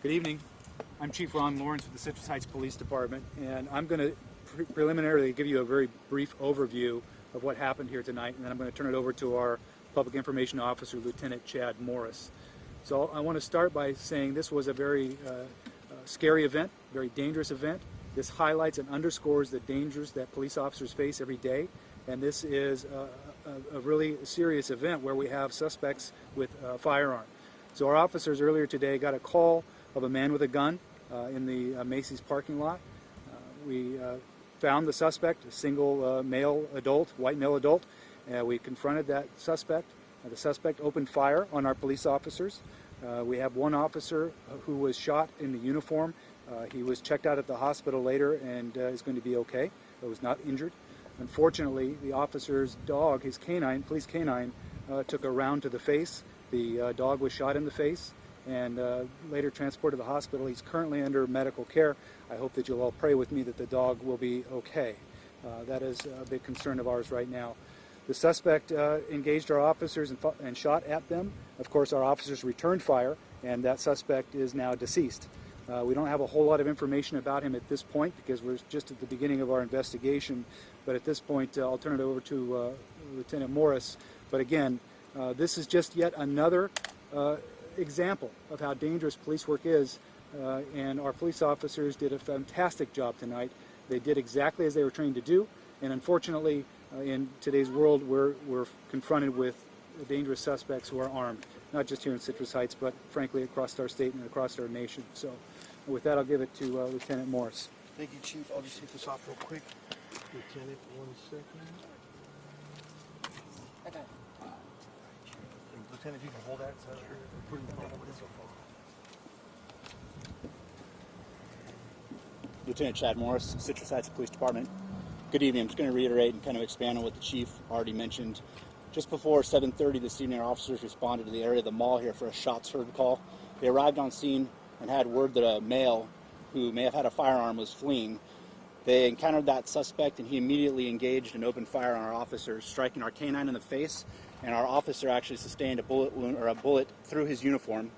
Good evening. I'm Chief Ron Lawrence with the Citrus Heights Police Department, and I'm going to preliminarily give you a very brief overview of what happened here tonight, and then I'm going to turn it over to our Public Information Officer, Lieutenant Chad Morris. So I want to start by saying this was a very scary event, very dangerous event. This highlights and underscores the dangers that police officers face every day, and this is a really serious event where we have suspects with a firearm. So our officers earlier today got a call of a man with a gun in the Macy's parking lot. We found the suspect, a single male adult, white male adult. We confronted that suspect. The suspect opened fire on our police officers. We have one officer who was shot in the uniform. He was checked out at the hospital later and is going to be okay, but was not injured. Unfortunately, the officer's dog, his canine, police canine, took a round to the face. The dog was shot in the face and later transported to the hospital. He's currently under medical care. I hope that you'll all pray with me that the dog will be okay. That is a big concern of ours right now. The suspect engaged our officers and shot at them. Of course, our officers returned fire, and that suspect is now deceased. We don't have a whole lot of information about him at this point because we're just at the beginning of our investigation. But at this point, I'll turn it over to Lieutenant Morris. But again, this is just yet another example of how dangerous police work is, and our police officers did a fantastic job tonight. They did exactly as they were trained to do, and unfortunately, in today's world, we're confronted with dangerous suspects who are armed, not just here in Citrus Heights, but frankly across our state and across our nation. So with that, I'll give it to Lieutenant Morris. Thank you, Chief. I'll just take this off real quick. Lieutenant, 1 second. Okay. Lieutenant, if you can hold that, so put it in the phone. Lieutenant Chad Morris, Citrus Heights Police Department. Good evening. I'm just going to reiterate and kind of expand on what the chief already mentioned. Just before 7:30 this evening, our officers responded to the area of the mall here for a shots heard call. They arrived on scene and had word that a male who may have had a firearm was fleeing. They encountered that suspect, and he immediately engaged and opened fire on our officers, striking our canine in the face, and our officer actually sustained a bullet wound or a bullet through his uniform.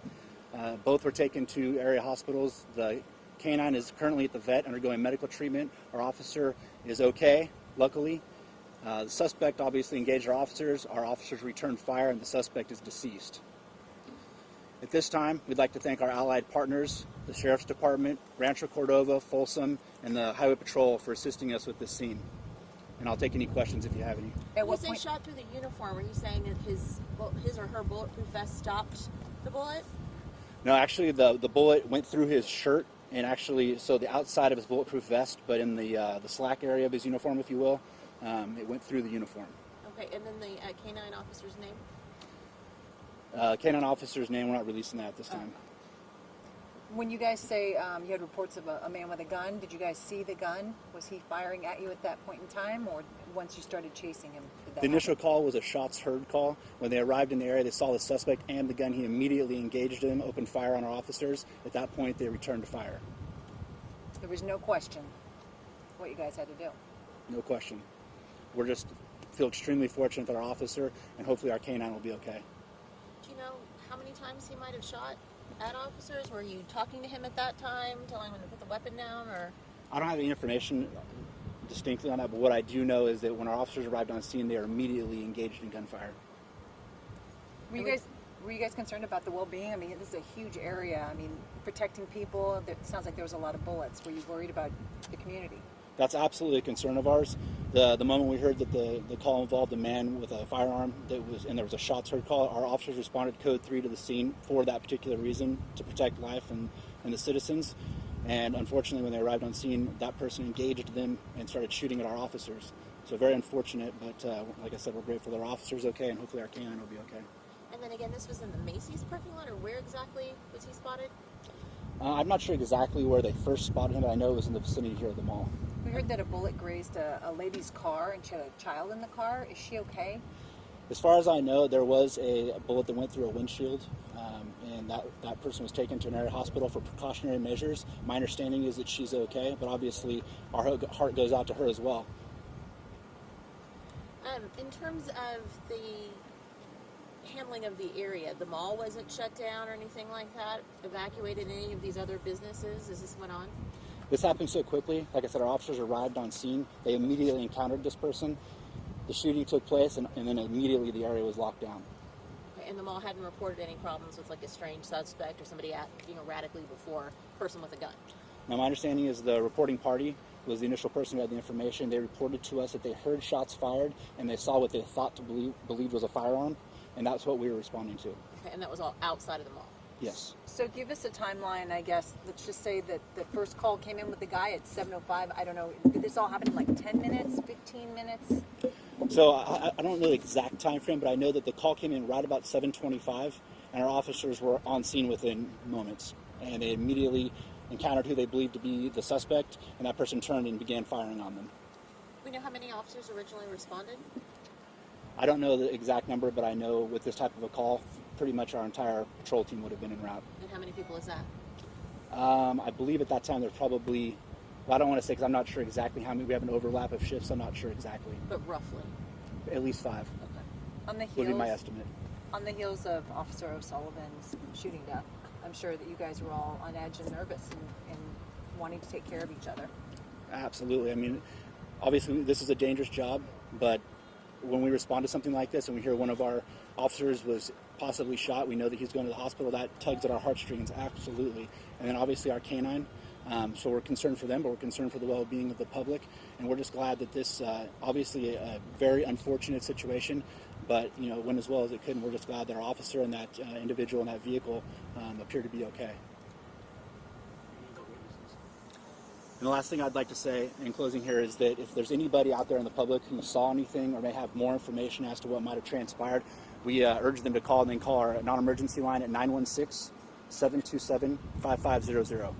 Both were taken to area hospitals. The canine is currently at the vet undergoing medical treatment. Our officer is okay, luckily. The suspect obviously engaged our officers returned fire, and the suspect is deceased. At this time, we'd like to thank our allied partners, the Sheriff's Department, Rancho Cordova, Folsom, and the Highway Patrol for assisting us with this scene. And I'll take any questions if you have any. When you say shot through the uniform, are you saying that his or her bulletproof vest stopped the bullet? No, actually the bullet went through his shirt, and actually, so the outside of his bulletproof vest, but in the slack area of his uniform, if you will, it went through the uniform. Okay, and then the canine officer's name? Canine officer's name, we're not releasing that at this time. When you guys say you had reports of a man with a gun, did you guys see the gun? Was he firing at you at that point in time, or once you started chasing him? The initial call was a shots heard call. When they arrived in the area, they saw the suspect and the gun. He immediately engaged him, opened fire on our officers. At that point, they returned to fire. There was no question what you guys had to do? No question. We're just feel extremely fortunate that our officer and hopefully our canine will be okay. Do you know how many times he might have shot at officers? Were you talking to him at that time, telling him to put the weapon down, or? I don't have any information distinctly on that, but what I do know is that when our officers arrived on scene, they were immediately engaged in gunfire. Were you guys concerned about the well-being? I mean, this is a huge area. I mean, protecting people. It sounds like there was a lot of bullets. Were you worried about the community? That's absolutely a concern of ours. The moment we heard that the call involved a man with a firearm and there was a shots heard call, our officers responded code 3 to the scene for that particular reason, to protect life and the citizens. And unfortunately, when they arrived on scene, that person engaged them and started shooting at our officers. So very unfortunate, but like I said, we're grateful that our officer's okay, and hopefully our canine will be okay. And then again, this was in the Macy's parking lot, or where exactly was he spotted? I'm not sure exactly where they first spotted him, but I know it was in the vicinity here at the mall. We heard that a bullet grazed a lady's car, and she had a child in the car. Is she okay? As far as I know, there was a bullet that went through a windshield, and that person was taken to an area hospital for precautionary measures. My understanding is that she's okay, but obviously our heart goes out to her as well. In terms of the handling of the area? The mall wasn't shut down or anything like that? Evacuated any of these other businesses as this went on? This happened so quickly. Like I said, our officers arrived on scene. They immediately encountered this person. The shooting took place, and then immediately the area was locked down. Okay, and the mall hadn't reported any problems with like a strange suspect or somebody acting erratically before, person with a gun? Now, my understanding is the reporting party was the initial person who had the information. They reported to us that they heard shots fired, and they saw what they thought to believe was a firearm, and that's what we were responding to. Okay, and that was all outside of the mall? Yes. So give us a timeline, I guess. Let's just say that the first call came in with the guy at 7:05. I don't know. Did this all happen in like 10 minutes, 15 minutes? So I don't know the exact time frame, but I know that the call came in right about 7:25, and our officers were on scene within moments, and they immediately encountered who they believed to be the suspect, and that person turned and began firing on them. We know how many officers originally responded? I don't know the exact number, but I know with this type of a call, pretty much our entire patrol team would have been en route. And how many people is that? I believe at that time there's probably, well, I don't want to say because I'm not sure exactly how many. We have an overlap of shifts. I'm not sure exactly. But roughly? At least 5 Okay. On the would be my heels, estimate. on the heels of Officer O'Sullivan's shooting death, I'm sure that you guys were all on edge and nervous and wanting to take care of each other. Absolutely. I mean, obviously this is a dangerous job, but when we respond to something like this and we hear one of our officers was possibly shot, we know that he's going to the hospital, that tugs at our heartstrings, absolutely. And then obviously our canine, so we're concerned for them, but we're concerned for the well-being of the public, and we're just glad that this, obviously a very unfortunate situation, but you know, went as well as it could, and we're just glad that our officer and that individual in that vehicle appear to be okay. And the last thing I'd like to say in closing here is that if there's anybody out there in the public who saw anything or may have more information as to what might have transpired, we urge them to call and then call our non-emergency line at 916-727-5500.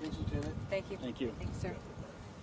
Thanks, Lieutenant. Thank you. Thank you. Thank you, sir.